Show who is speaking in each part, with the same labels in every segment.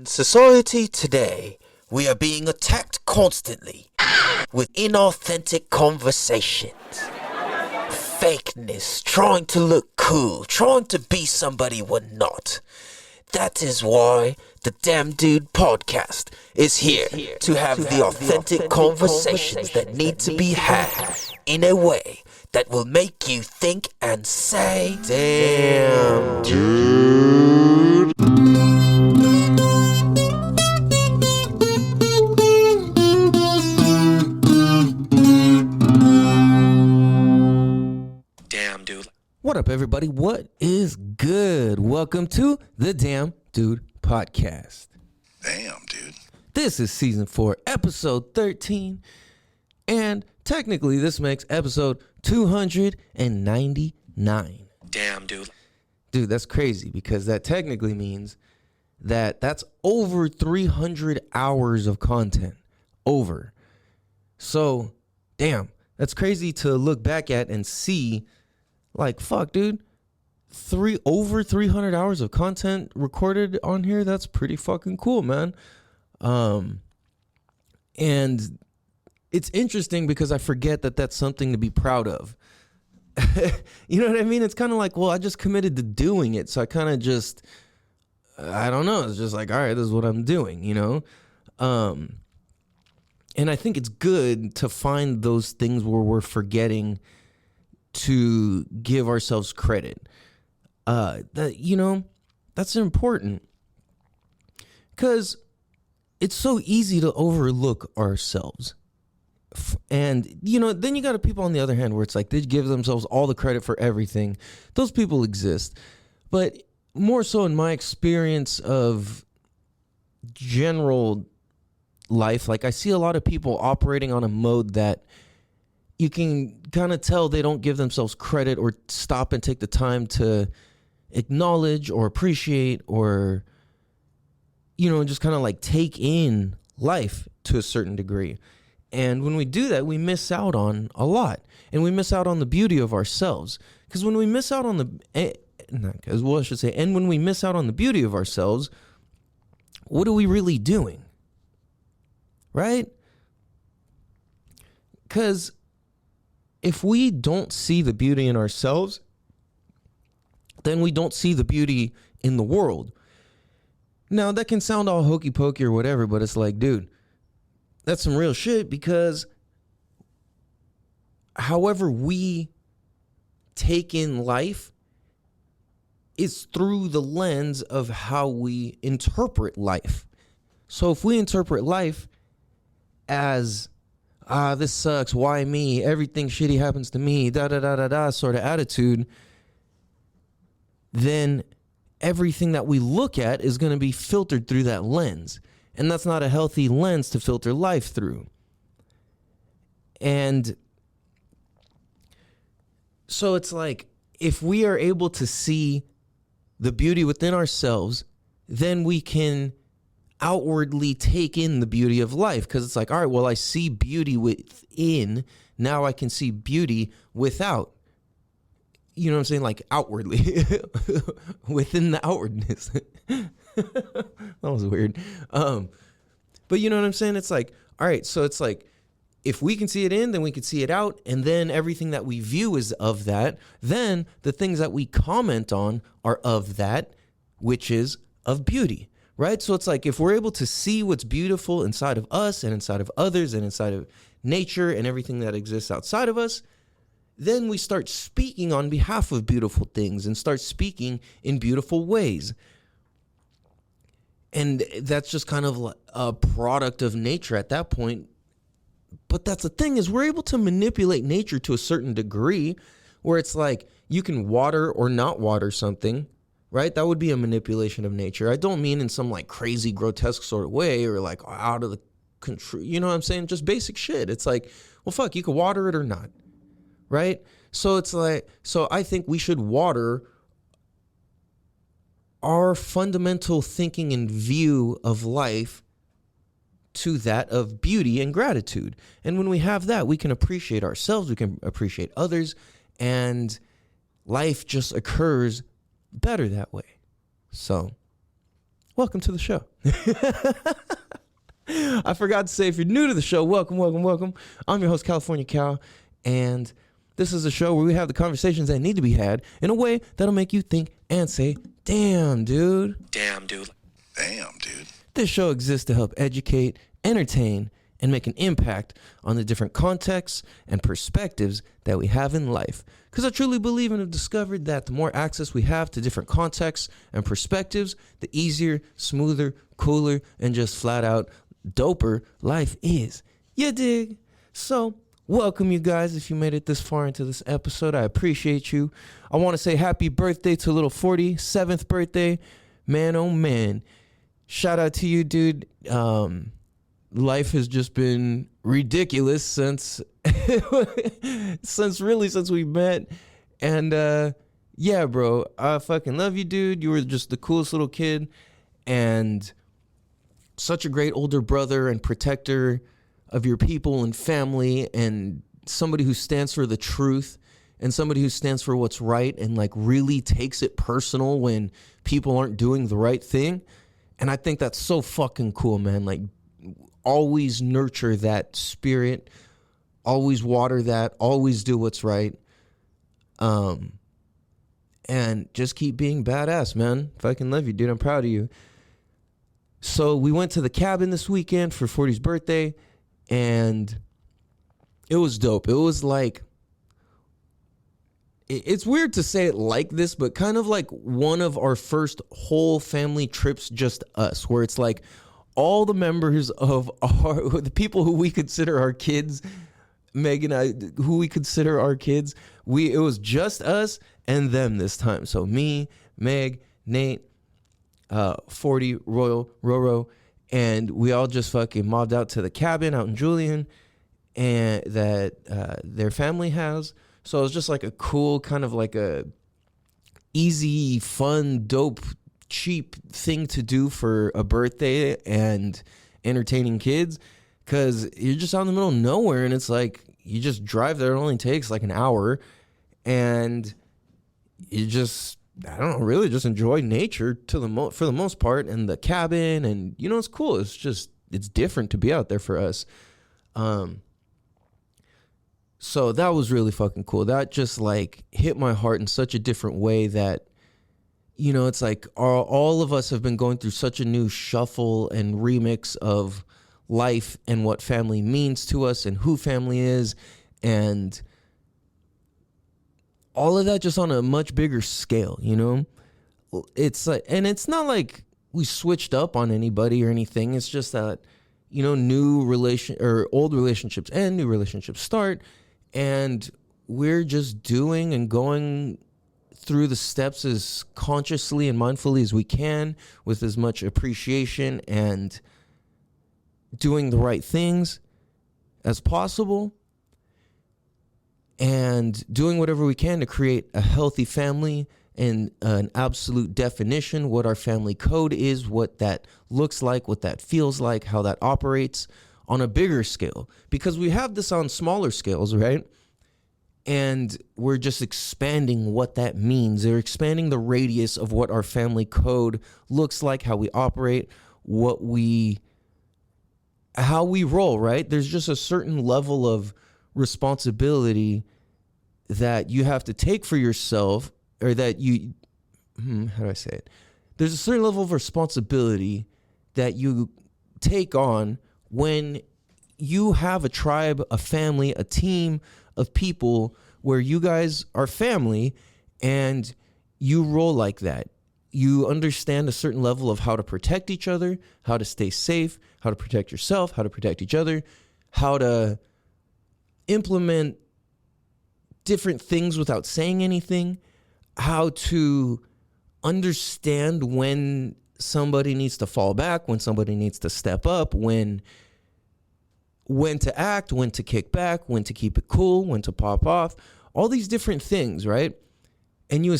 Speaker 1: In society today, we are being attacked constantly with inauthentic conversations. Fakeness, trying to look cool, trying to be somebody we're not. That is why the Damn Dude podcast is here to have the authentic conversations that need to be had in a way that will make you think and say, Damn Dude.
Speaker 2: Damn, dude.
Speaker 3: What up, everybody? What is good? Welcome to the Damn Dude podcast.
Speaker 2: Damn, dude.
Speaker 3: This is season 4, episode 13, and technically this makes episode 299.
Speaker 2: Damn, dude.
Speaker 3: Dude, that's crazy because that technically means that's over 300 hours of content. Over. So, damn, that's crazy to look back at and see. Like, fuck, dude, over 300 hours of content recorded on here. That's pretty fucking cool, man. And it's interesting because I forget that that's something to be proud of. You know what I mean? It's kind of like, well, I just committed to doing it. So I kind of just, I don't know. It's just like, all right, this is what I'm doing, you know? And I think it's good to find those things where we're forgetting to give ourselves credit. That's important because it's so easy to overlook ourselves. And, then you got people on the other hand where it's like they give themselves all the credit for everything. Those people exist. But more so in my experience of general life, like I see a lot of people operating on a mode that you can kind of tell they don't give themselves credit or stop and take the time to acknowledge or appreciate or, just kind of like take in life to a certain degree. And when we do that, we miss out on a lot. And we miss out on the beauty of ourselves. Because when we miss out on and when we miss out on the beauty of ourselves, what are we really doing? Right? Because if we don't see the beauty in ourselves, then we don't see the beauty in the world. Now, that can sound all hokey pokey or whatever, but it's like, dude, that's some real shit because however we take in life is through the lens of how we interpret life. So if we interpret life as this sucks, why me, everything shitty happens to me, sort of attitude, then everything that we look at is going to be filtered through that lens. And that's not a healthy lens to filter life through. And so it's like, if we are able to see the beauty within ourselves, then we can outwardly take in the beauty of life, because it's like, all right, well, I see beauty within, now I can see beauty without. You know what I'm saying? Like outwardly, within the outwardness. That was weird. But you know what I'm saying? It's like, all right, so it's like, if we can see it in, then we can see it out, and then everything that we view is of that. Then the things that we comment on are of that, which is of beauty. Right? So it's like if we're able to see what's beautiful inside of us and inside of others and inside of nature and everything that exists outside of us, then we start speaking on behalf of beautiful things and start speaking in beautiful ways. And that's just kind of a product of nature at that point. But that's the thing, is we're able to manipulate nature to a certain degree where it's like you can water or not water something. Right? That would be a manipulation of nature. I don't mean in some like crazy, grotesque sort of way or like out of the control. You know what I'm saying? Just basic shit. It's like, well, fuck, you could water it or not. Right? So it's like, so I think we should water our fundamental thinking and view of life to that of beauty and gratitude. And when we have that, we can appreciate ourselves, we can appreciate others, and life just occurs better that way. So welcome to the show. I forgot to say, if you're new to the show, welcome. I'm your host, California Cal, and this is a show where we have the conversations that need to be had in a way that'll make you think and say, damn, dude.
Speaker 2: Damn, dude. Damn, dude.
Speaker 3: This show exists to help educate, entertain, and make an impact on the different contexts and perspectives that we have in life. Because I truly believe and have discovered that the more access we have to different contexts and perspectives, the easier, smoother, cooler, and just flat out doper life is. You dig? So, welcome you guys if you made it this far into this episode. I appreciate you. I want to say happy birthday to little Fordie, 7th birthday. Man, oh man. Shout out to you, dude. Life has just been ridiculous since we met. And yeah, bro, I fucking love you, dude. You were just the coolest little kid and such a great older brother and protector of your people and family, and somebody who stands for the truth and somebody who stands for what's right and like really takes it personal when people aren't doing the right thing. And I think that's so fucking cool, man. Like, always nurture that spirit, always water that, always do what's right. And just keep being badass, man. Fucking love you, dude. I'm proud of you. So we went to the cabin this weekend for 40's birthday, and it was dope. It was like, it's weird to say it like this, but kind of like one of our first whole family trips, just us, where it's like all the members of the people who we consider our kids, Meg and I, who we consider our kids, it was just us and them this time. So me, Meg, Nate, Fordie, Royal, Roro, and we all just fucking mobbed out to the cabin out in Julian, and that their family has. So it was just like a cool, kind of like a easy, fun, dope, cheap thing to do for a birthday and entertaining kids, because you're just out in the middle of nowhere, and it's like you just drive there. It only takes like an hour, and you just, I don't know, really just enjoy nature for the most part, and the cabin, and you know, it's cool. It's just, it's different to be out there for us. So that was really fucking cool. That just like hit my heart in such a different way that, you know, it's like all of us have been going through such a new shuffle and remix of life and what family means to us and who family is, and all of that just on a much bigger scale, you know? It's like, and it's not like we switched up on anybody or anything. It's just that, you know, old relationships and new relationships start, and we're just doing and going through the steps as consciously and mindfully as we can, with as much appreciation and doing the right things as possible, and doing whatever we can to create a healthy family and an absolute definition, what our family code is, what that looks like, what that feels like, how that operates on a bigger scale, because we have this on smaller scales, right? And we're just expanding what that means. They're expanding the radius of what our family code looks like, how we operate, how we roll, right? There's just a certain level of responsibility that you have to take for yourself, or that you, how do I say it? There's a certain level of responsibility that you take on when you have a tribe, a family, a team of people where you guys are family, and you roll like that. You understand a certain level of how to protect each other, how to stay safe, how to protect yourself, how to protect each other, how to implement different things without saying anything, how to understand when somebody needs to fall back, when somebody needs to step up, when to act, when to kick back, when to keep it cool, when to pop off, all these different things, right? And you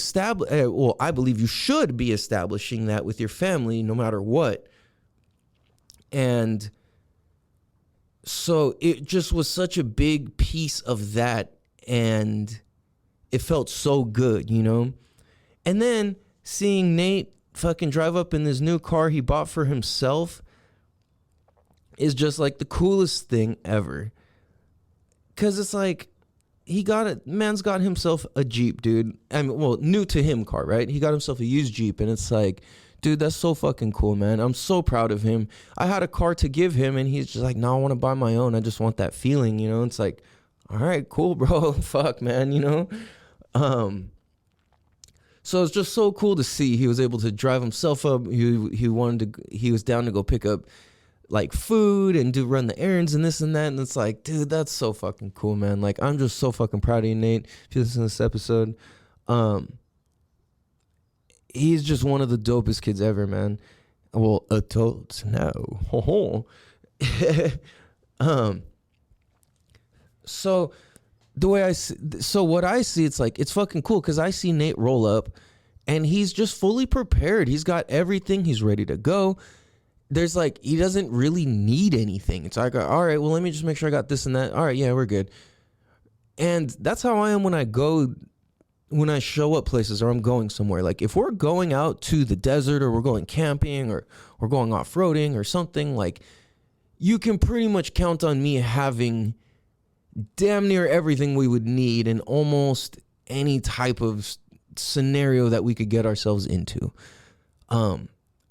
Speaker 3: I believe you should be establishing that with your family no matter what. And so it just was such a big piece of that, and it felt so good, you know? And then seeing Nate fucking drive up in this new car he bought for himself is just like the coolest thing ever. Cause it's like, man's got himself a Jeep, dude. I mean, well, new to him car, right? He got himself a used Jeep, and it's like, dude, that's so fucking cool, man. I'm so proud of him. I had a car to give him, and he's just like, no, I want to buy my own. I just want that feeling, you know? It's like, all right, cool, bro. Fuck, man, you know? So it's just so cool to see he was able to drive himself up. He was down to go pick up like food and run the errands and this and that. And it's like, dude, that's so fucking cool, man. Like, I'm just so fucking proud of you, Nate. If you listen to this episode, he's just one of the dopest kids ever, man. Well, adults now. So what I see, it's like, it's fucking cool because I see Nate roll up and he's just fully prepared. He's got everything. He's ready to go. There's like, he doesn't really need anything. It's like, all right, well, let me just make sure I got this and that. All right, yeah, we're good. And that's how I am when I show up places or I'm going somewhere. Like if we're going out to the desert or we're going camping or we're going off-roading or something, like you can pretty much count on me having damn near everything we would need in almost any type of scenario that we could get ourselves into.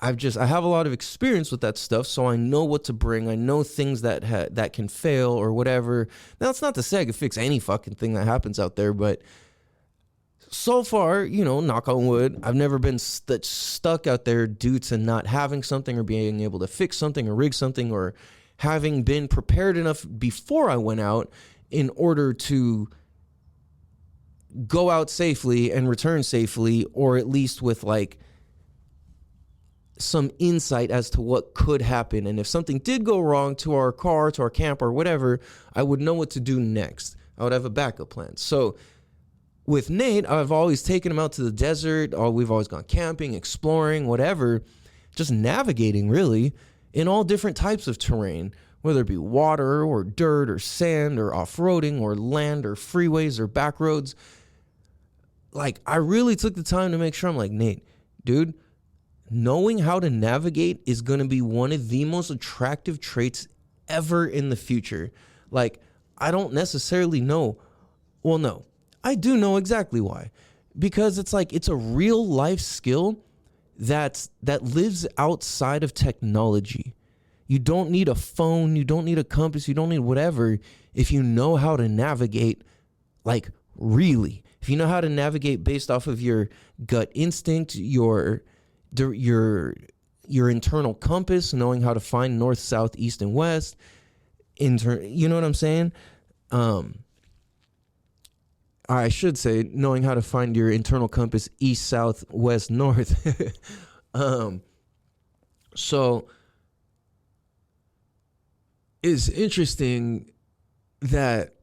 Speaker 3: I have a lot of experience with that stuff, so I know what to bring. I know things that can fail or whatever. Now, it's not to say I could fix any fucking thing that happens out there, but so far, you know, knock on wood, I've never been stuck out there due to not having something or being able to fix something or rig something or having been prepared enough before I went out in order to go out safely and return safely, or at least with like some insight as to what could happen. And if something did go wrong to our car, to our camp or whatever, I would know what to do next. I would have a backup plan. So with Nate, I've always taken him out to the desert, or we've always gone camping, exploring, whatever, just navigating really in all different types of terrain, whether it be water or dirt or sand or off-roading or land or freeways or back roads. Like, I really took the time to make sure I'm like, Nate, dude, knowing how to navigate is going to be one of the most attractive traits ever in the future. Like, I don't necessarily know. Well, no, I do know exactly why. Because it's like, it's a real life skill that lives outside of technology. You don't need a phone. You don't need a compass. You don't need whatever if you know how to navigate, like, really. If you know how to navigate based off of your gut instinct, your internal compass, knowing how to find north, south, east, and west. You know what I'm saying? I should say knowing how to find your internal compass, east, south, west, north. So it's interesting that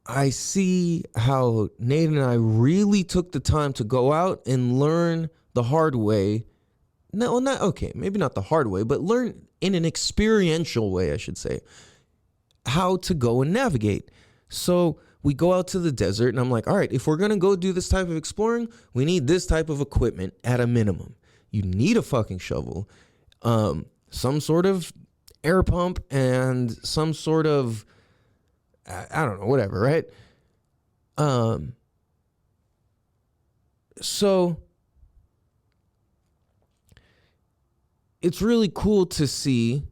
Speaker 3: I see how Nate and I really took the time to go out and learn the hard way. No, maybe not the hard way, but learn in an experiential way, I should say, how to go and navigate. So we go out to the desert and I'm like, all right, if we're going to go do this type of exploring, we need this type of equipment at a minimum. You need a fucking shovel, some sort of air pump, and some sort of, I don't know, whatever, right? So it's really cool to see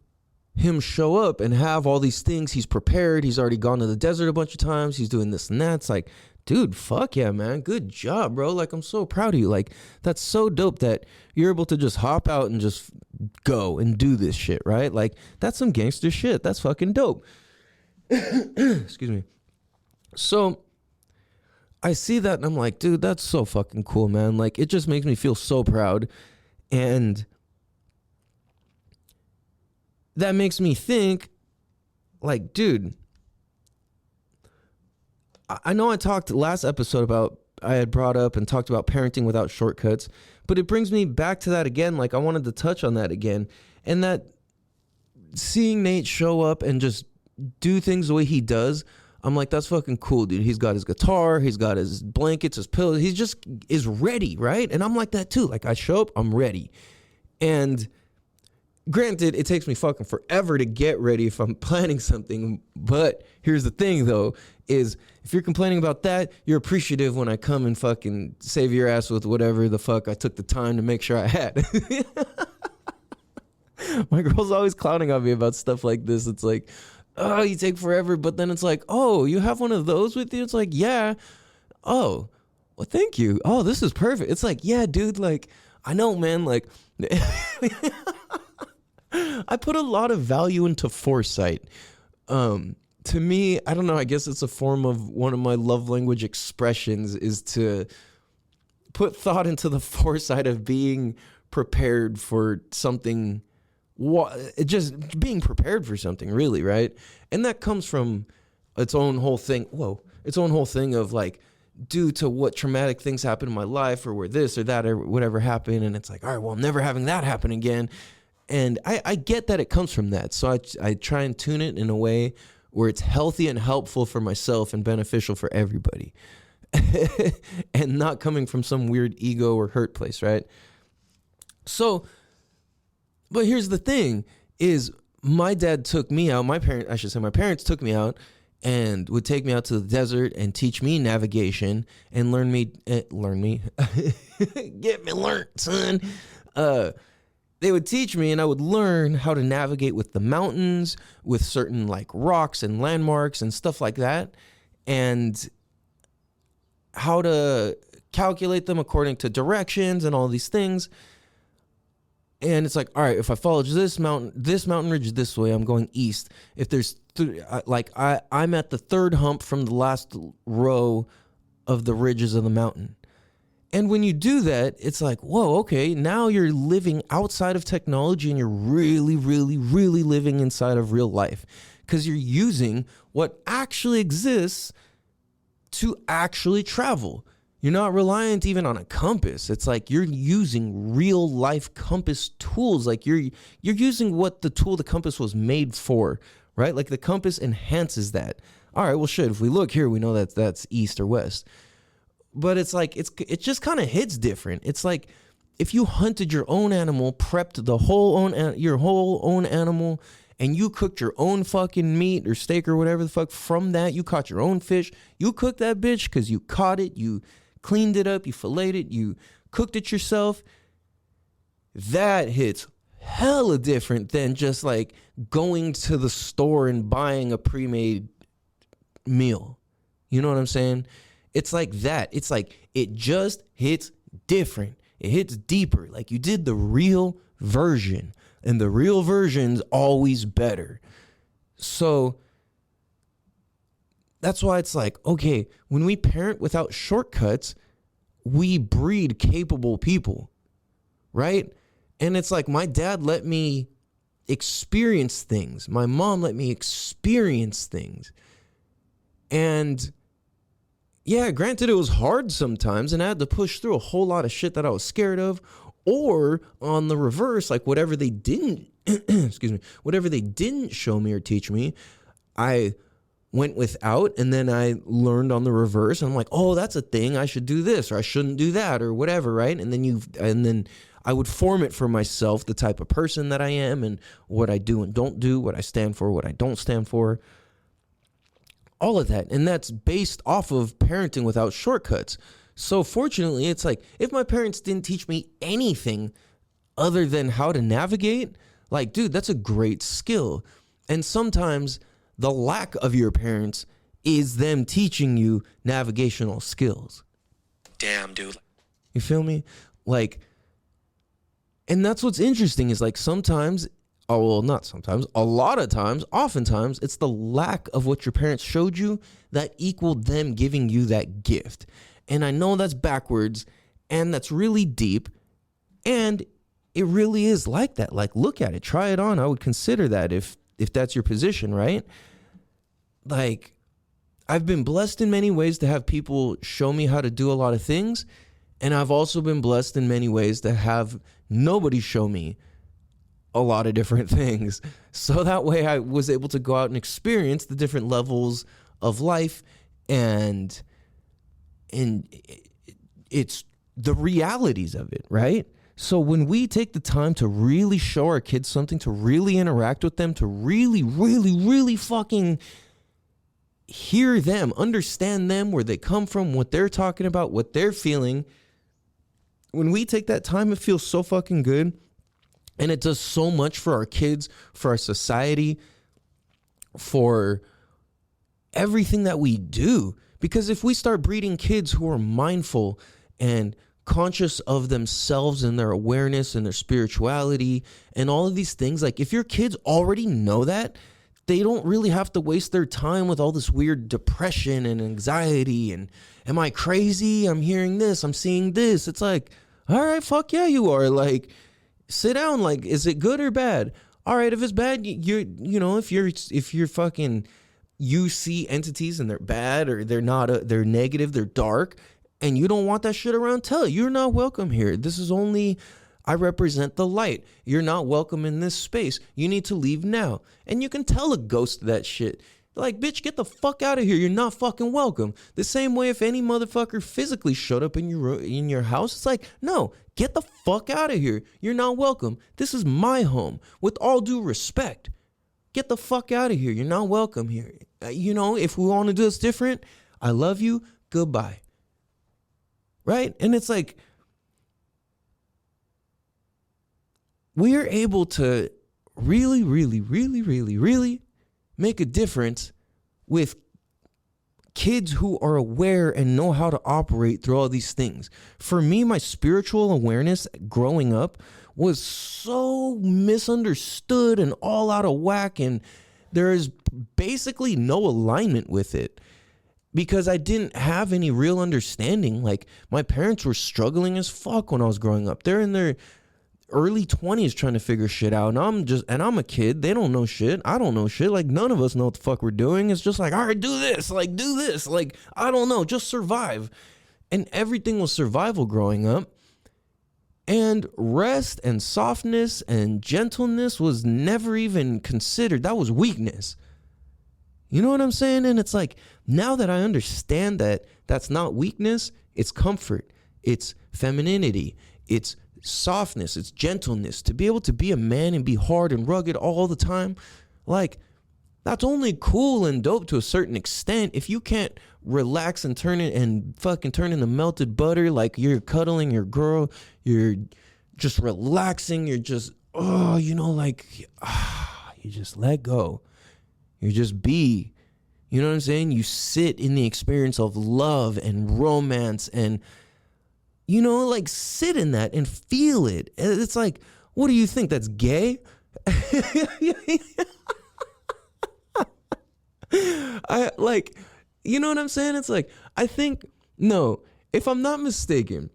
Speaker 3: him show up and have all these things. He's prepared. He's already gone to the desert a bunch of times. He's doing this and that. It's like, dude, fuck yeah, man. Good job, bro. Like, I'm so proud of you. Like, that's so dope that you're able to just hop out and just go and do this shit, right? Like, that's some gangster shit. That's fucking dope. Excuse me. So I see that and I'm like, dude, that's so fucking cool, man. Like, it just makes me feel so proud. And that makes me think, like, dude, I know I talked last episode about, I had brought up and talked about parenting without shortcuts, but it brings me back to that again. Like, I wanted to touch on that again. And that seeing Nate show up and just do things the way he does, I'm like, that's fucking cool, dude. He's got his guitar, he's got his blankets, his pillows. He just is ready, right? And I'm like that too. Like, I show up, I'm ready. And granted, it takes me fucking forever to get ready if I'm planning something. But here's the thing, though, is if you're complaining about that, you're appreciative when I come and fucking save your ass with whatever the fuck I took the time to make sure I had. My girl's always clowning on me about stuff like this. It's like, oh, you take forever. But then it's like, oh, you have one of those with you? It's like, yeah. Oh, well, thank you. Oh, this is perfect. It's like, yeah, dude, like, I know, man, like, I put a lot of value into foresight. To me, I don't know, I guess it's a form of one of my love language expressions is to put thought into the foresight of being prepared for something, just being prepared for something, really, right? And that comes from its own whole thing of like, due to what traumatic things happen in my life or where this or that or whatever happened. And it's like, all right, well, I'm never having that happen again. And I get that it comes from that. So I try and tune it in a way where it's healthy and helpful for myself and beneficial for everybody. And not coming from some weird ego or hurt place, right? So, but here's the thing is my dad took me out, my parents took me out and would take me out to the desert and teach me navigation and learn me, get me learned, son. They would teach me and I would learn how to navigate with the mountains, with certain like rocks and landmarks and stuff like that, and how to calculate them according to directions and all these things. And it's like, all right, if I follow this mountain ridge this way, I'm going east. If there's I'm at the third hump from the last row of the ridges of the mountain. And when you do that, it's like, whoa, okay, now you're living outside of technology and you're really, really, really living inside of real life because you're using what actually exists to actually travel. You're not reliant even on a compass. It's like you're using real life compass tools. Like you're using what the compass was made for, right? Like the compass enhances that. All right, well, shit, if we look here, we know that that's east or west. But it's like, it just kind of hits different. It's like if you hunted your own animal, prepped your whole own animal, and you cooked your own fucking meat or steak or whatever the fuck from that, you caught your own fish, you cooked that bitch because you caught it, you cleaned it up, you filleted it, you cooked it yourself. That hits hella different than just like going to the store and buying a pre-made meal. You know what I'm saying? It's like that. It's like it just hits different. It hits deeper. Like you did the real version, and the real version's always better. So that's why it's like, okay, when we parent without shortcuts, we breed capable people, right? And it's like my dad let me experience things. My mom let me experience things. And yeah, granted, it was hard sometimes and I had to push through a whole lot of shit that I was scared of. Or on the reverse, like whatever they didn't, whatever they didn't show me or teach me, I went without, and then I learned on the reverse. And I'm like, oh, that's a thing. I should do this, or I shouldn't do that, or whatever, right? And then I would form it for myself, the type of person that I am, and what I do and don't do, what I stand for, what I don't stand for, all of that. And that's based off of parenting without shortcuts. So fortunately, it's like if my parents didn't teach me anything other than how to navigate, like, dude, that's a great skill. And sometimes the lack of your parents is them teaching you navigational skills.
Speaker 2: Damn, dude.
Speaker 3: You feel me? Like, and that's what's interesting is like sometimes, oh, well, not sometimes, a lot of times, oftentimes, it's the lack of what your parents showed you that equaled them giving you that gift. And I know that's backwards and that's really deep, and it really is like that. Like, look at it, try it on. I would consider that if that's your position, right? Like, I've been blessed in many ways to have people show me how to do a lot of things. And I've also been blessed in many ways to have nobody show me a lot of different things. So that way I was able to go out and experience the different levels of life, and it's the realities of it, right? So when we take the time to really show our kids something, to really interact with them, to really, really, really fucking hear them, understand them, where they come from, what they're talking about, what they're feeling, when we take that time, it feels so fucking good. And it does so much for our kids, for our society, for everything that we do. Because if we start breeding kids who are mindful and conscious of themselves and their awareness and their spirituality and all of these things, like if your kids already know that, they don't really have to waste their time with all this weird depression and anxiety and, am I crazy? I'm hearing this, I'm seeing this. It's like, all right, fuck yeah, you are. Like, sit down. Like, is it good or bad? All right, if it's bad, if you're fucking, you see entities and they're bad or they're not, they're negative, they're dark, and you don't want that shit around, tell it. You're not welcome here. This is only, I represent the light. You're not welcome in this space. You need to leave now. And you can tell a ghost that shit. Like, bitch, get the fuck out of here. You're not fucking welcome. The same way if any motherfucker physically showed up in your house, it's like, no, get the fuck out of here. You're not welcome. This is my home. With all due respect, get the fuck out of here. You're not welcome here. If we want to do this different, I love you. Goodbye. Right? And it's like, we are able to really, really, really, really, really make a difference with kids who are aware and know how to operate through all these things. For me, my spiritual awareness growing up was so misunderstood and all out of whack, and there is basically no alignment with it because I didn't have any real understanding. Like, my parents were struggling as fuck when I was growing up. They're in their early 20s trying to figure shit out, and I'm a kid. They don't know shit. I don't know shit. Like, none of us know what the fuck we're doing. It's just like, all right, do this, like I don't know, just survive. And everything was survival growing up, and rest and softness and gentleness was never even considered. That was weakness. You know what I'm saying? And it's like, now that I understand that that's not weakness, it's comfort, it's femininity, it's softness, it's gentleness. To be able to be a man and be hard and rugged all the time, like, that's only cool and dope to a certain extent. If you can't relax and turn into melted butter, like you're cuddling your girl, you're just relaxing, you're just, you just let go. You just be, you know what I'm saying? You sit in the experience of love and romance and, like, sit in that and feel it. It's like, what do you think? That's gay? You know what I'm saying? It's like, I think, no, if I'm not mistaken,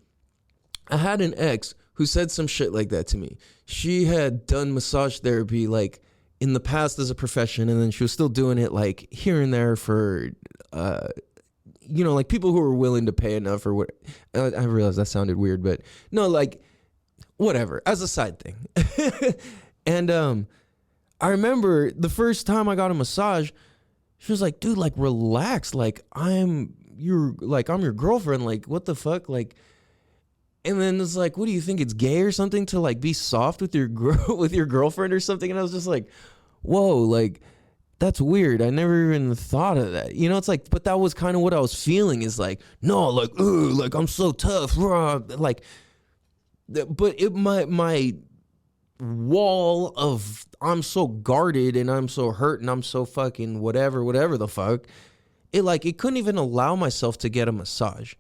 Speaker 3: I had an ex who said some shit like that to me. She had done massage therapy, like, in the past as a profession, and then she was still doing it, like, here and there for, like, people who were willing to pay enough or what. I realized that sounded weird, but no, like, whatever, as a side thing. And I remember the first time I got a massage, she was like, dude, like, relax. Like, I'm your girlfriend. Like, what the fuck? Like, and then it's like, what do you think? It's gay or something to, like, be soft with your girlfriend or something? And I was just like, whoa, like, that's weird. I never even thought of that. It's like, but that was kind of what I was feeling, is like, no, like, ooh, like, I'm so tough. Like, but my wall of, I'm so guarded and I'm so hurt and I'm so fucking whatever the fuck, it couldn't even allow myself to get a massage.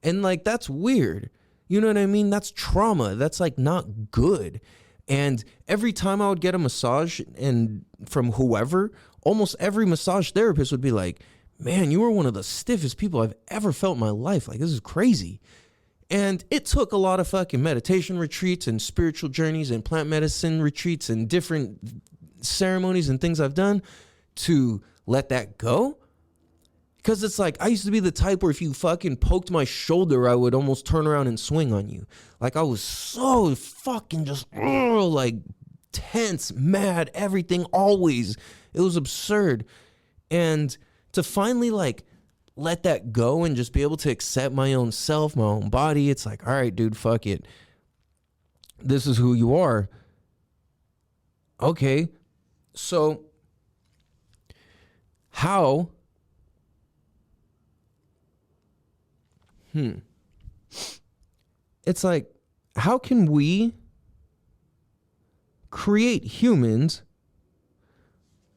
Speaker 3: And, like, that's weird. You know what I mean? That's trauma. That's, like, not good. And every time I would get a massage and from whoever, almost every massage therapist would be like, man, you were one of the stiffest people I've ever felt in my life. Like, this is crazy. And it took a lot of fucking meditation retreats and spiritual journeys and plant medicine retreats and different ceremonies and things I've done to let that go. Because it's like, I used to be the type where if you fucking poked my shoulder, I would almost turn around and swing on you. Like, I was so fucking just, like, tense, mad, everything, always. It was absurd. And to finally like let that go and just be able to accept my own self, my own body. It's like, all right, dude, fuck it. This is who you are. Okay. So how it's like, how can we create humans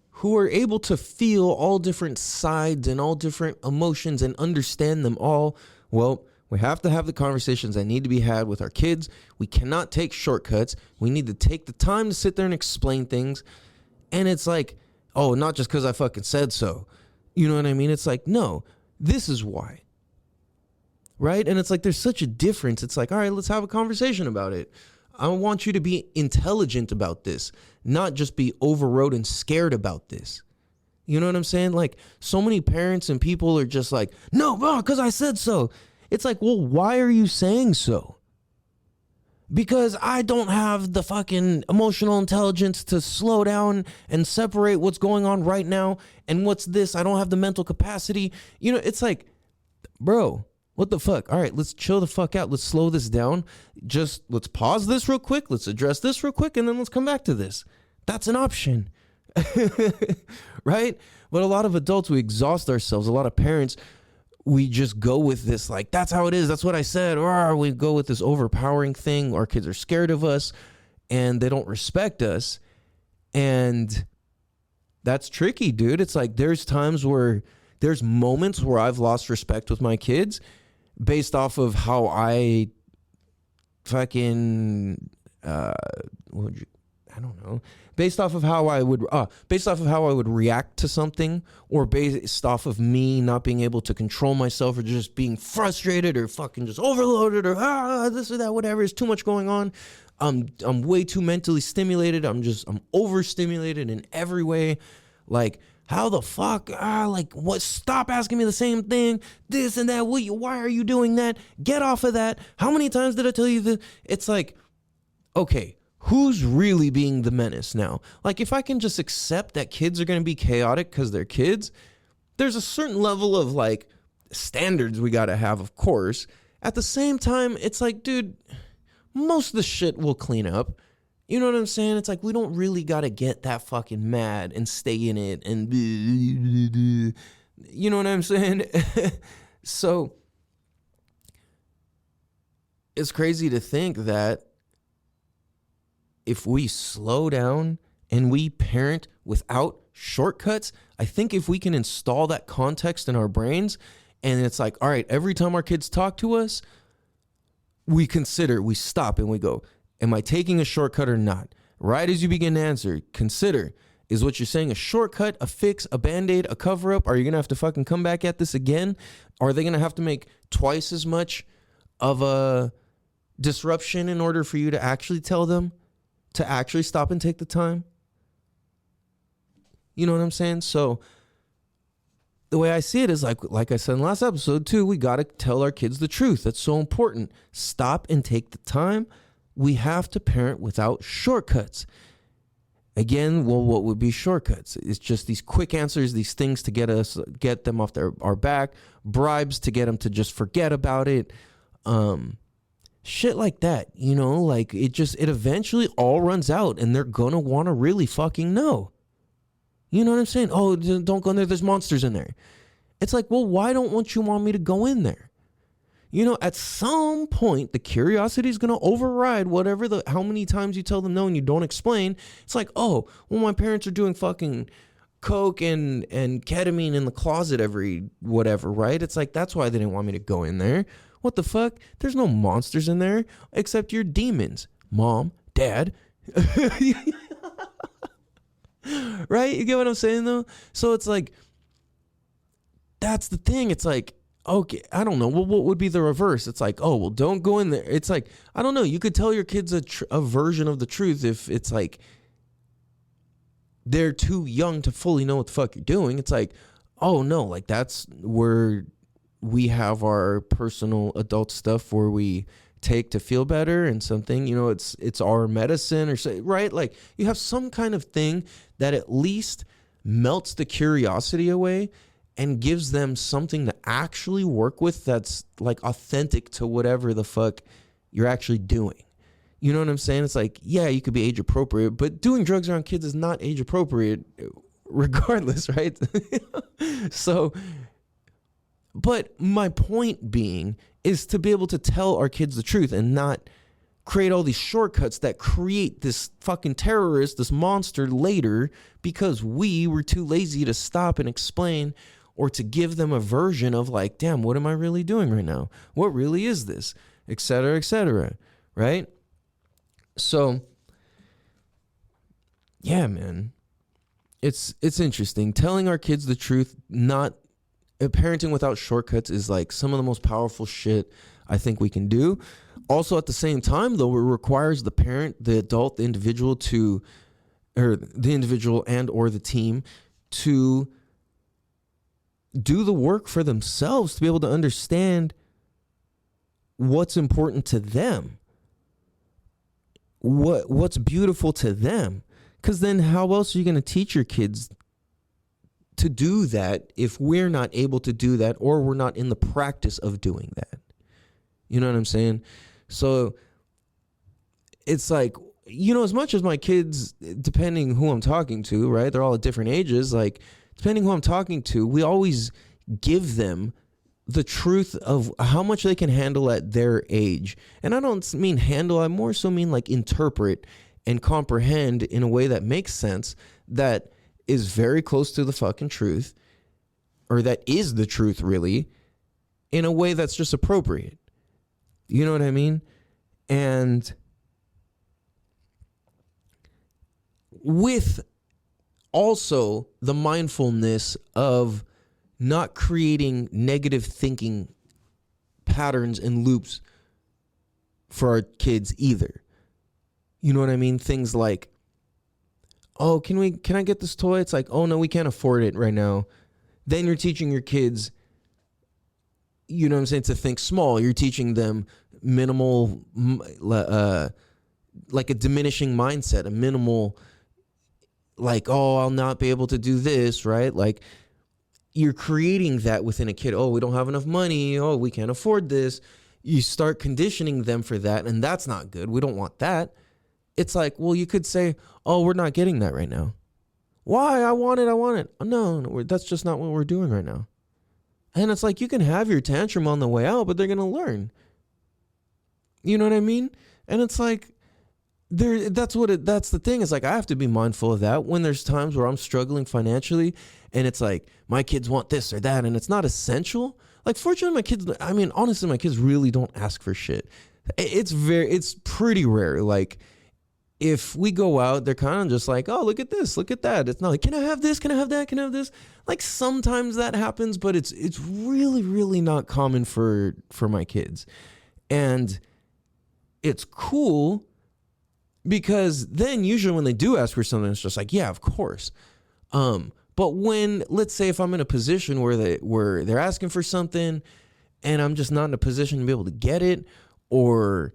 Speaker 3: who are able to feel all different sides and all different emotions and understand them all? Well, we have to have the conversations that need to be had with our kids. We cannot take shortcuts. We need to take the time to sit there and explain things. And it's like, oh, not just because I fucking said so. You know what I mean? It's like, no, this is why. Right? And it's like, there's such a difference. It's like, all right, let's have a conversation about it. I want you to be intelligent about this, not just be overrode and scared about this. You know what I'm saying? Like, so many parents and people are just like, no, because I said so. It's like, well, why are you saying so? Because I don't have the fucking emotional intelligence to slow down and separate what's going on right now and what's this. I don't have the mental capacity. You know, it's like, bro, what the fuck? All right, let's chill the fuck out. Let's slow this down. Just let's pause this real quick. Let's address this real quick, and then let's come back to this. That's an option. Right? But a lot of adults, we exhaust ourselves. A lot of parents, we just go with this, like, that's how it is. That's what I said. Or we go with this overpowering thing. Our kids are scared of us and they don't respect us. And that's tricky, dude. It's like, there's moments where I've lost respect with my kids based off of how I fucking, I don't know, based off of how I would react to something, or based off of me not being able to control myself, or just being frustrated, or fucking just overloaded, or this or that, whatever. There's too much going on. I'm way too mentally stimulated. I'm overstimulated in every way. Like, how the fuck? Like, what? Stop asking me the same thing. This and that. Why are you doing that? Get off of that. How many times did I tell you that? It's like, okay, who's really being the menace now? Like, if I can just accept that kids are going to be chaotic because they're kids, there's a certain level of, like, standards we got to have, of course. At the same time, it's like, dude, most of the shit will clean up. You know what I'm saying? It's like, we don't really got to get that fucking mad and stay in it and, you know what I'm saying? So it's crazy to think that if we slow down and we parent without shortcuts, I think if we can install that context in our brains, and it's like, all right, every time our kids talk to us, we stop and we go, am I taking a shortcut or not? Right as you begin to answer, consider, is what you're saying a shortcut, a fix, a Band-Aid, a cover-up? Are you going to have to fucking come back at this again? Are they going to have to make twice as much of a disruption in order for you to actually tell them to actually stop and take the time? You know what I'm saying? So the way I see it is like I said in the last episode too, we got to tell our kids the truth. That's so important. Stop and take the time. We have to parent without shortcuts. Again, well, what would be shortcuts? It's just these quick answers, these things to get them off our back, bribes to get them to just forget about it. Shit like that, you know, like it eventually all runs out and they're gonna want to really fucking know. You know what I'm saying? Oh, don't go in there. There's monsters in there. It's like, well, why don't you want me to go in there? You know, at some point, the curiosity is going to override how many times you tell them no and you don't explain. It's like, oh, well, my parents are doing fucking coke and ketamine in the closet every whatever, right? It's like, that's why they didn't want me to go in there. What the fuck? There's no monsters in there except your demons. Mom, dad. Right? You get what I'm saying, though? So it's like, that's the thing. It's like, okay, I don't know. Well, what would be the reverse? It's like, oh, well, don't go in there. It's like, I don't know. You could tell your kids a version of the truth if it's like they're too young to fully know what the fuck you're doing. It's like, oh, no, like that's where we have our personal adult stuff where we take to feel better and something, you know, it's our medicine or say, right? Like you have some kind of thing that at least melts the curiosity away and gives them something to actually work with that's like authentic to whatever the fuck you're actually doing. You know what I'm saying? It's like, yeah, you could be age appropriate, but doing drugs around kids is not age appropriate regardless, right? So, but my point being is to be able to tell our kids the truth and not create all these shortcuts that create this fucking terrorist, this monster later, because we were too lazy to stop and explain or to give them a version of like, damn, what am I really doing right now? What really is this? Et cetera, right? So, yeah, man, it's interesting. Telling our kids the truth, not parenting without shortcuts, is like some of the most powerful shit I think we can do. Also, at the same time, though, it requires the parent, the adult, the individual and or the team to do the work for themselves, to be able to understand what's important to them, what's beautiful to them. Because then how else are you going to teach your kids to do that if we're not able to do that, or we're not in the practice of doing that? You know what I'm saying? So it's like, you know, as much as my kids, depending who I'm talking to, right, they're all at different ages, like depending who I'm talking to, we always give them the truth of how much they can handle at their age. And I don't mean handle, I more so mean like interpret and comprehend in a way that makes sense, that is very close to the fucking truth, or that is the truth really, in a way that's just appropriate. You know what I mean? And with also the mindfulness of not creating negative thinking patterns and loops for our kids either. You know what I mean? Things like, oh, can I get this toy? It's like, oh no, we can't afford it right now. Then you're teaching your kids, you know what I'm saying, to think small. You're teaching them minimal, like a diminishing mindset, a minimal, like, oh, I'll not be able to do this, right? Like, you're creating that within a kid. Oh, we don't have enough money. Oh, we can't afford this. You start conditioning them for that, and that's not good. We don't want that. It's like, well, you could say, oh, we're not getting that right now. Why? I want it. No, that's just not what we're doing right now. And it's like, you can have your tantrum on the way out, but they're going to learn. You know what I mean? And it's like, that's the thing. It's like, I have to be mindful of that when there's times where I'm struggling financially and it's like, my kids want this or that, and it's not essential. Like, fortunately, honestly, my kids really don't ask for shit. It's pretty rare. Like, if we go out, they're kind of just like, oh, look at this, look at that. It's not like, can I have this? Can I have that? Can I have this? Like, sometimes that happens, but it's really, really not common for my kids. And it's cool because then usually when they do ask for something, it's just like, yeah, of course. But when, let's say if I'm in a position where they're asking for something and I'm just not in a position to be able to get it, or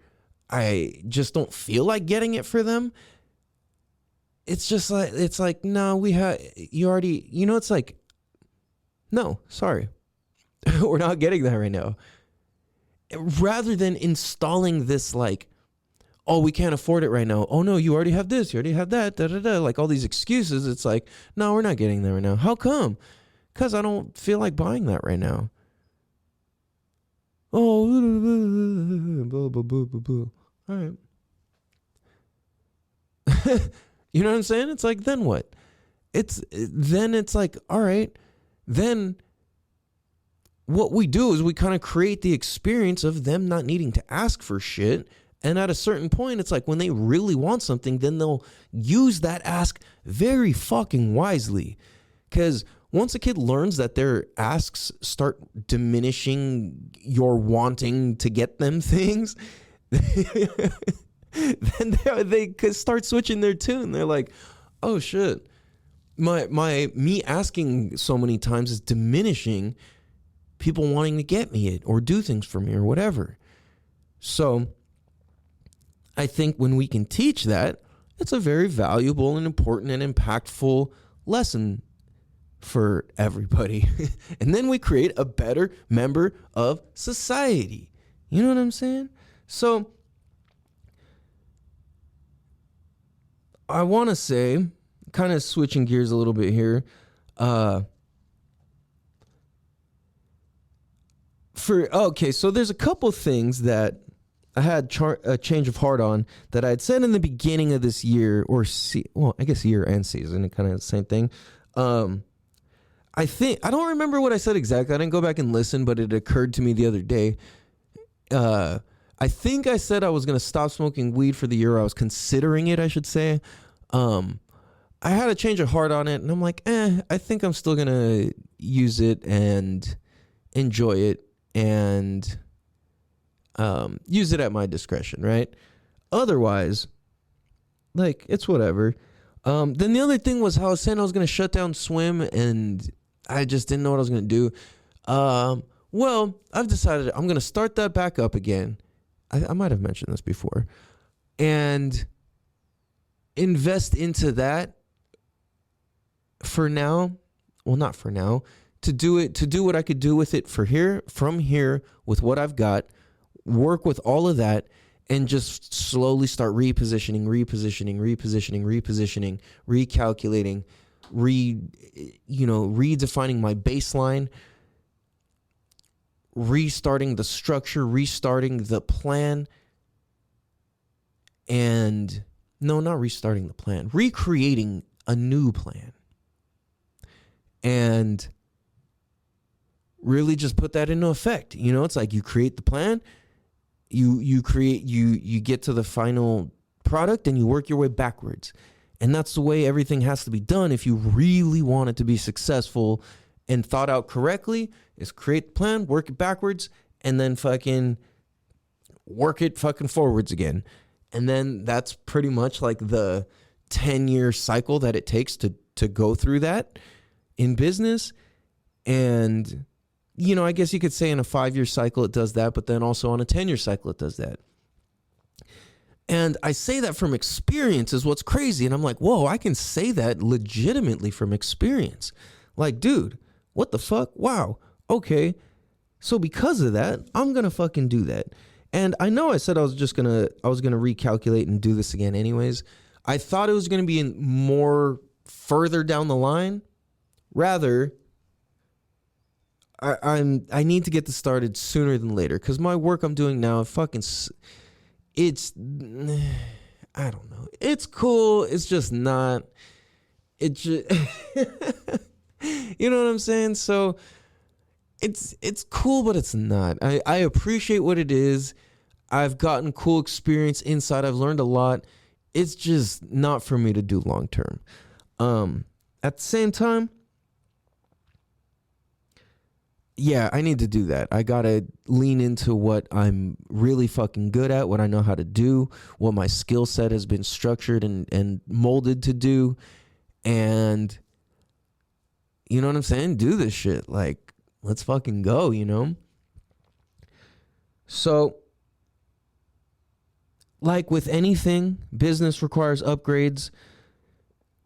Speaker 3: I just don't feel like getting it for them, it's like, no, it's like, no, sorry. We're not getting that right now. Rather than installing this like, oh, we can't afford it right now. Oh no, you already have this, you already have that, like all these excuses. It's like, no, we're not getting that right now. How come? Because I don't feel like buying that right now. Oh, blah, blah, blah, blah, blah. All right. You know what I'm saying? It's like, then what? It's like, all right, then what we do is we kind of create the experience of them not needing to ask for shit. And at a certain point, it's like when they really want something, then they'll use that ask very fucking wisely. Because once a kid learns that their asks start diminishing your wanting to get them things, then they could start switching their tune. They're like, oh shit, me asking so many times is diminishing people wanting to get me it or do things for me or whatever. So I think when we can teach that, it's a very valuable and important and impactful lesson for everybody. And then we create a better member of society. You know what I'm saying? So I want to say, kind of switching gears a little bit here, so there's a couple things that I had a change of heart on that I'd said in the beginning of this year, I guess year and season, kind of the same thing. I don't remember what I said exactly. I didn't go back and listen, but it occurred to me the other day. I think I said I was going to stop smoking weed for the year. I was considering it, I should say. I had a change of heart on it, and I'm like, I think I'm still going to use it and enjoy it and use it at my discretion, right? Otherwise, like, it's whatever. Then the other thing was how I was saying I was going to shut down swim, and I just didn't know what I was going to do. Well, I've decided I'm going to start that back up again. I might have mentioned this before. And invest into that for now. Well, not for now. To do what I could do with it from here, with what I've got, work with all of that, and just slowly start repositioning, recalculating, redefining my baseline, restarting the structure, restarting the plan, and not restarting the plan, recreating a new plan, and really just put that into effect. It's like you create the plan, you get to the final product, and you work your way backwards. And that's the way everything has to be done if you really want it to be successful and thought out correctly, is create the plan, work it backwards, and then fucking work it fucking forwards again. And then that's pretty much like the 10-year cycle that it takes to go through that in business. And, I guess you could say in a 5-year cycle it does that, but then also on a 10-year cycle it does that. And I say that from experience is what's crazy. And I'm like, whoa, I can say that legitimately from experience. Like, dude, what the fuck? Wow. Okay. So because of that, I'm going to fucking do that. And I know I said I was going to recalculate and do this again anyways. I thought it was going to be more further down the line. Rather, I need to get this started sooner than later, because my work I'm doing now, it's, I don't know. It's cool. It's just not, you know what I'm saying? So it's cool, but it's not. I appreciate what it is. I've gotten cool experience inside. I've learned a lot. It's just not for me to do long term. At the same time, yeah, I need to do that. I got to lean into what I'm really fucking good at, what I know how to do, what my skill set has been structured and molded to do. And you know what I'm saying? Do this shit. Like, let's fucking go, So, like with anything, business requires upgrades,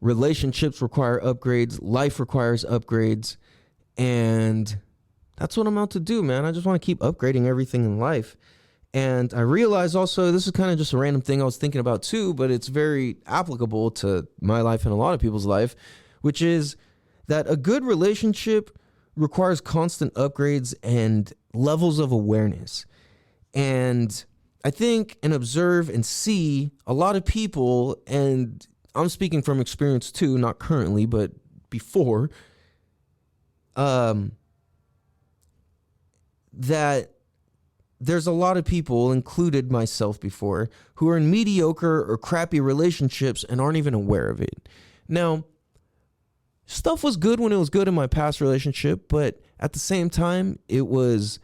Speaker 3: relationships require upgrades, life requires upgrades, and that's what I'm out to do, man. I just want to keep upgrading everything in life. And I realize also, this is kind of just a random thing I was thinking about too, but it's very applicable to my life and a lot of people's life, which is that a good relationship requires constant upgrades and levels of awareness. And I think and observe and see a lot of people, and I'm speaking from experience too, not currently, but before, that there's a lot of people, included myself before, who are in mediocre or crappy relationships and aren't even aware of it. Now, stuff was good when it was good in my past relationship, but at the same time, it was,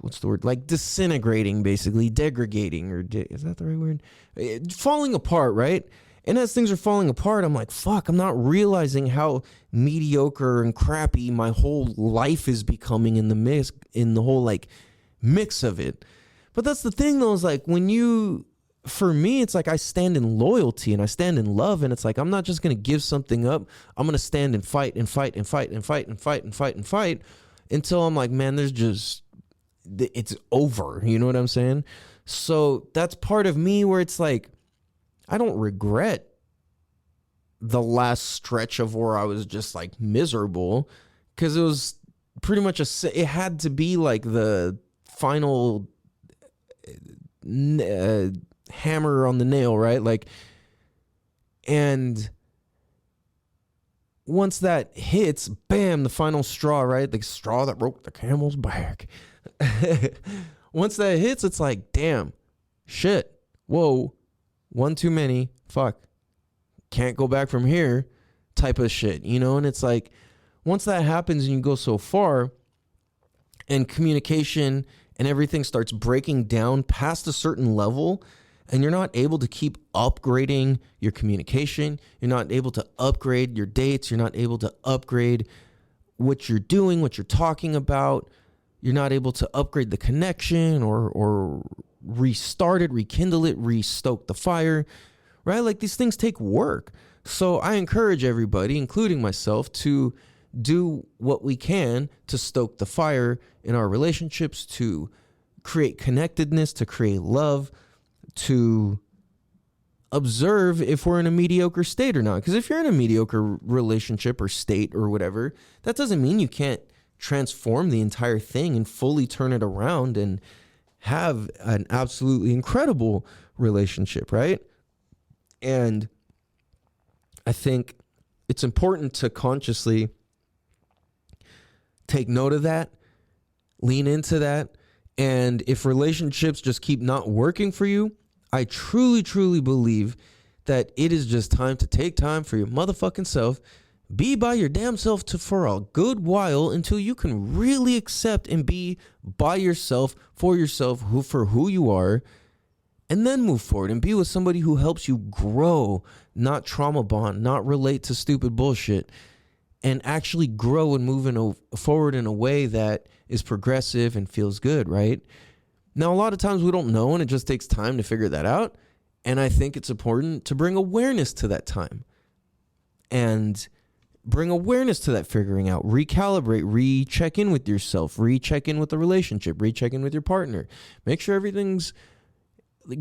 Speaker 3: what's the word? Like disintegrating, basically, degrading, is that the right word? Falling apart, right? And as things are falling apart, I'm like, fuck, I'm not realizing how mediocre and crappy my whole life is becoming in the whole like mix of it. But that's the thing though, is like when you for me, it's like I stand in loyalty and I stand in love, and it's like I'm not just gonna give something up. I'm gonna stand and fight and fight and fight and fight and fight and fight and fight until I'm like, man, it's over. You know what I'm saying? So that's part of me where it's like I don't regret the last stretch of where I was just like miserable, because it was pretty much it had to be like the final hammer on the nail, right? Like, and once that hits, bam, the final straw, right? The straw that broke the camel's back. Once that hits, it's like, damn, shit, whoa, one too many, fuck, can't go back from here type of shit, you know? And it's like, once that happens and you go so far and communication and everything starts breaking down past a certain level, and you're not able to keep upgrading your communication, you're not able to upgrade your dates, you're not able to upgrade what you're doing, what you're talking about, you're not able to upgrade the connection or restart it, rekindle it, restoke the fire, right? Like, these things take work. So I encourage everybody, including myself, to do what we can to stoke the fire in our relationships, to create connectedness, to create love, to observe if we're in a mediocre state or not. Because if you're in a mediocre relationship or state or whatever, that doesn't mean you can't transform the entire thing and fully turn it around and have an absolutely incredible relationship, right? And I think it's important to consciously take note of that, lean into that. And if relationships just keep not working for you, I truly, truly believe that it is just time to take time for your motherfucking self. Be by your damn self for a good while until you can really accept and be by yourself, for who you are, and then move forward and be with somebody who helps you grow, not trauma bond, not relate to stupid bullshit, and actually grow and move forward in a way that is progressive and feels good, right? Now, a lot of times we don't know, and it just takes time to figure that out. And I think it's important to bring awareness to that time and bring awareness to that figuring out, recalibrate, recheck in with yourself, recheck in with the relationship, recheck in with your partner, make sure everything's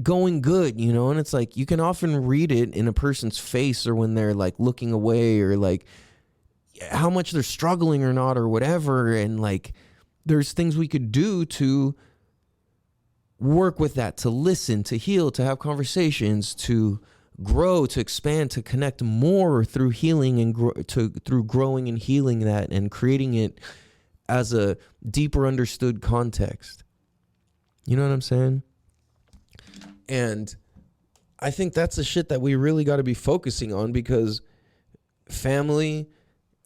Speaker 3: going good, you know? And it's like, you can often read it in a person's face, or when they're like looking away, or like how much they're struggling or not, or whatever. And like, there's things we could do to work with that, to listen, to heal, to have conversations, to grow, to expand, to connect more through healing and through growing and healing that and creating it as a deeper understood context. You know what I'm saying? And I think that's the shit that we really got to be focusing on, because family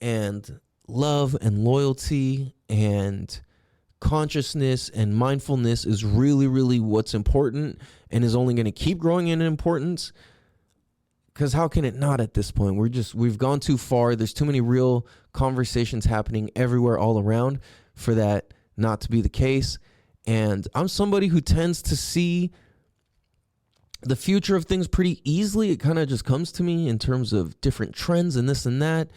Speaker 3: and love and loyalty and consciousness and mindfulness is really, really what's important, and is only going to keep growing in importance. Because how can it not at this point? We've gone too far. There's too many real conversations happening everywhere all around for that not to be the case. And I'm somebody who tends to see the future of things pretty easily. It kind of just comes to me in terms of different trends and this and that.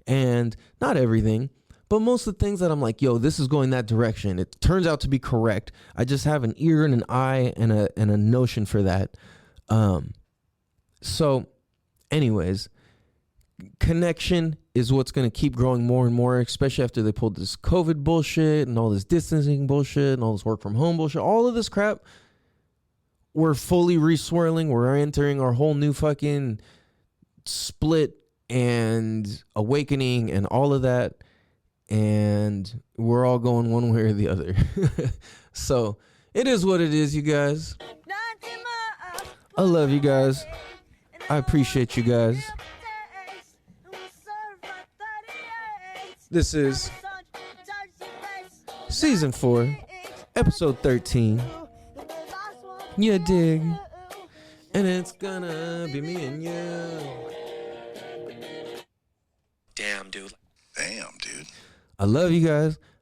Speaker 3: And not everything, but most of the things that I'm like, yo, this is going that direction. It turns out to be correct. I just have an ear and an eye and a notion for that. So anyways, connection is what's going to keep growing more and more, especially after they pulled this COVID bullshit and all this distancing bullshit and all this work from home bullshit, all of this crap. We're fully reswirling. We're entering our whole new fucking split and awakening and all of that. And we're all going one way or the other. So it is what it is, you guys. I love you guys. I appreciate you guys. This is season 4, episode 13. You dig? And it's gonna be me and you.
Speaker 2: Damn, dude. Damn, dude.
Speaker 3: I love you guys.